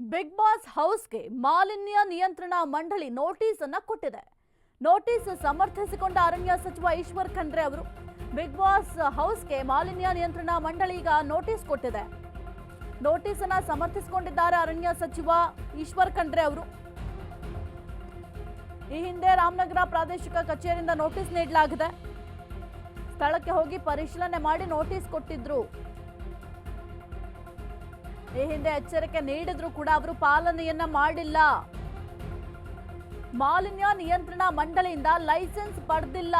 Big boss ಹೌಸ್ಗೆ ಮಾಲಿನ್ಯ ನಿಯಂತ್ರಣ ಮಂಡಳಿ ನೋಟಿಸ್ ಅನ್ನ ಕೊಟ್ಟಿದೆ. ನೋಟಿಸ್ ಸಮರ್ಥಿಸಿಕೊಂಡ ಅರಣ್ಯ ಸಚಿವ ಈಶ್ವರ್ ಖಂಡ್ರೆ ಅವರು ಬಿಗ್ ಬಾಸ್ ಹೌಸ್ಗೆ ಮಾಲಿನ್ಯ ನಿಯಂತ್ರಣ ಮಂಡಳಿ ಈಗ ನೋಟಿಸ್ ಕೊಟ್ಟಿದೆ. ನೋಟಿಸ್ ಅನ್ನ ಸಮರ್ಥಿಸಿಕೊಂಡಿದ್ದಾರೆ ಅರಣ್ಯ ಸಚಿವ ಈಶ್ವರ್ ಖಂಡ್ರೆ ಅವರು. ಈ ಹಿಂದೆ ರಾಮನಗರ ಪ್ರಾದೇಶಿಕ ಕಚೇರಿಯಿಂದ ನೋಟಿಸ್ ನೀಡಲಾಗಿದೆ. ಸ್ಥಳಕ್ಕೆ ಹೋಗಿ ಪರಿಶೀಲನೆ ಮಾಡಿ ನೋಟಿಸ್ ಕೊಟ್ಟಿದ್ರು. ಈ ಹಿಂದೆ ಎಚ್ಚರಿಕೆ ನೀಡಿದ್ರು ಕೂಡ ಅವರು ಪಾಲನೆಯನ್ನ ಮಾಡಿಲ್ಲ. ಮಾಲಿನ್ಯ ನಿಯಂತ್ರಣ ಮಂಡಳಿಯಿಂದ ಲೈಸೆನ್ಸ್ ಪಡೆದಿಲ್ಲ.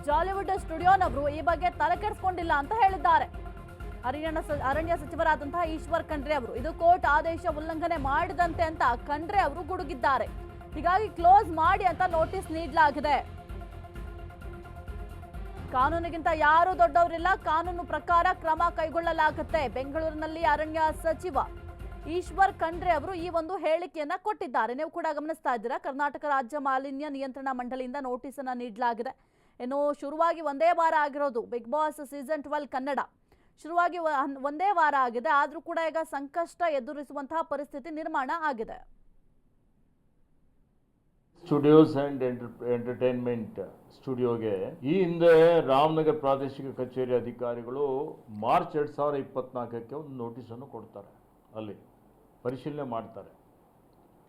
ಜಾಲಿವುಡ್ ಸ್ಟುಡಿಯೋನವರು ಈ ಬಗ್ಗೆ ತಲೆಕೆಡಿಸಿಕೊಂಡಿಲ್ಲ ಅಂತ ಹೇಳಿದ್ದಾರೆ ಅರಣ್ಯ ಸಚಿವರಾದಂತಹ ಈಶ್ವರ್ ಖಂಡ್ರೆ ಅವರು. ಇದು ಕೋರ್ಟ್ ಆದೇಶ ಉಲ್ಲಂಘನೆ ಮಾಡಿದಂತೆ ಅಂತ ಖಂಡ್ರೆ ಅವರು ಗುಡುಗಿದ್ದಾರೆ. ಹೀಗಾಗಿ ಕ್ಲೋಸ್ ಮಾಡಿ ಅಂತ ನೋಟಿಸ್ ನೀಡಲಾಗಿದೆ. ಕಾನೂನಿಗಿಂತ ಯಾರು ದೊಡ್ಡವರಿಲ್ಲ, ಕಾನೂನು ಪ್ರಕಾರ ಕ್ರಮ ಕೈಗೊಳ್ಳಲಾಗುತ್ತೆ. ಬೆಂಗಳೂರಿನಲ್ಲಿ ಅರಣ್ಯ ಸಚಿವ ಈಶ್ವರ್ ಖಂಡ್ರೆ ಅವರು ಈ ಒಂದು ಹೇಳಿಕೆಯನ್ನ ಕೊಟ್ಟಿದ್ದಾರೆ. ನೀವು ಕೂಡ ಗಮನಿಸ್ತಾ ಇದ್ದೀರಾ. ಕರ್ನಾಟಕ ರಾಜ್ಯ ಮಾಲಿನ್ಯ ನಿಯಂತ್ರಣ ಮಂಡಳಿಯಿಂದ ನೋಟಿಸ್ ಅನ್ನ ನೀಡಲಾಗಿದೆ. ಇನ್ನು ಶುರುವಾಗಿ ಒಂದೇ ವಾರ ಆಗಿರೋದು ಬಿಗ್ ಬಾಸ್ ಸೀಸನ್ 12 ಕನ್ನಡ ಶುರುವಾಗಿ ಒಂದೇ ವಾರ ಆಗಿದೆ. ಆದ್ರೂ ಕೂಡ ಈಗ ಸಂಕಷ್ಟ ಎದುರಿಸುವಂತಹ ಪರಿಸ್ಥಿತಿ ನಿರ್ಮಾಣ ಆಗಿದೆ. ಸ್ಟುಡಿಯೋಸ್ ಅಂಡ್ ಎಂಟರ್ಟೈನ್ಮೆಂಟ್ ಸ್ಟುಡಿಯೋಗೆ ಈ ಹಿಂದೆ ರಾಮನಗರ ಪ್ರಾದೇಶಿಕ ಕಚೇರಿ ಅಧಿಕಾರಿಗಳು ಮಾರ್ಚ್ 2024ಕ್ಕೆ ಒಂದು ನೋಟಿಸನ್ನು ಕೊಡ್ತಾರೆ. ಅಲ್ಲಿ ಪರಿಶೀಲನೆ ಮಾಡ್ತಾರೆ.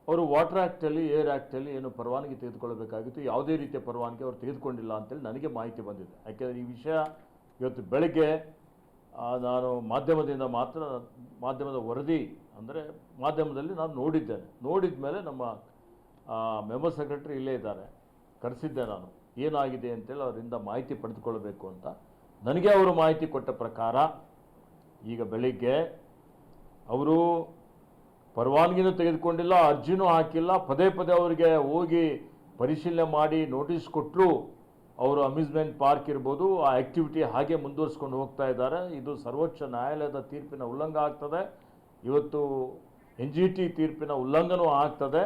ಅವರು ವಾಟರ್ ಆ್ಯಕ್ಟಲ್ಲಿ, ಏರ್ ಆ್ಯಕ್ಟಲ್ಲಿ ಏನು ಪರವಾನಗಿ ತೆಗೆದುಕೊಳ್ಳಬೇಕಾಗಿತ್ತು, ಯಾವುದೇ ರೀತಿಯ ಪರವಾನಗಿ ಅವರು ತೆಗೆದುಕೊಂಡಿಲ್ಲ ಅಂತೇಳಿ ನನಗೆ ಮಾಹಿತಿ ಬಂದಿದೆ. ಯಾಕೆಂದರೆ ಈ ವಿಷಯ ಇವತ್ತು ಬೆಳಗ್ಗೆ ನಾನು ಮಾಧ್ಯಮದ ವರದಿ ಅಂದರೆ ಮಾಧ್ಯಮದಲ್ಲಿ ನಾನು ನೋಡಿದ ಮೇಲೆ ನಮ್ಮ ಮೆಂಬರ್ ಸೆಕ್ರೆಟರಿ ಇಲ್ಲೇ ಇದ್ದಾರೆ, ಕರೆಸಿದ್ದೆ ನಾನು ಏನಾಗಿದೆ ಅಂತೇಳಿ ಅವರಿಂದ ಮಾಹಿತಿ ಪಡೆದುಕೊಳ್ಳಬೇಕು ಅಂತ. ನನಗೆ ಅವರು ಮಾಹಿತಿ ಕೊಟ್ಟ ಪ್ರಕಾರ ಈಗ ಬೆಳಿಗ್ಗೆ ಅವರು ಪರವಾನಗಿನೂ ತೆಗೆದುಕೊಂಡಿಲ್ಲ, ಅರ್ಜಿನೂ ಹಾಕಿಲ್ಲ, ಪದೇ ಅವರಿಗೆ ಹೋಗಿ ಪರಿಶೀಲನೆ ಮಾಡಿ ನೋಟಿಸ್ ಕೊಟ್ಟರು. ಅವರು ಅಮ್ಯೂಸ್ಮೆಂಟ್ ಪಾರ್ಕ್ ಇರ್ಬೋದು, ಆ ಆ್ಯಕ್ಟಿವಿಟಿ ಹಾಗೆ ಮುಂದುವರಿಸ್ಕೊಂಡು ಹೋಗ್ತಾ ಇದ್ದಾರೆ. ಇದು ಸರ್ವೋಚ್ಚ ನ್ಯಾಯಾಲಯದ ತೀರ್ಪಿನ ಉಲ್ಲಂಘನೆ ಆಗ್ತದೆ. ಇವತ್ತು NGT ತೀರ್ಪಿನ ಉಲ್ಲಂಘನೂ ಆಗ್ತದೆ.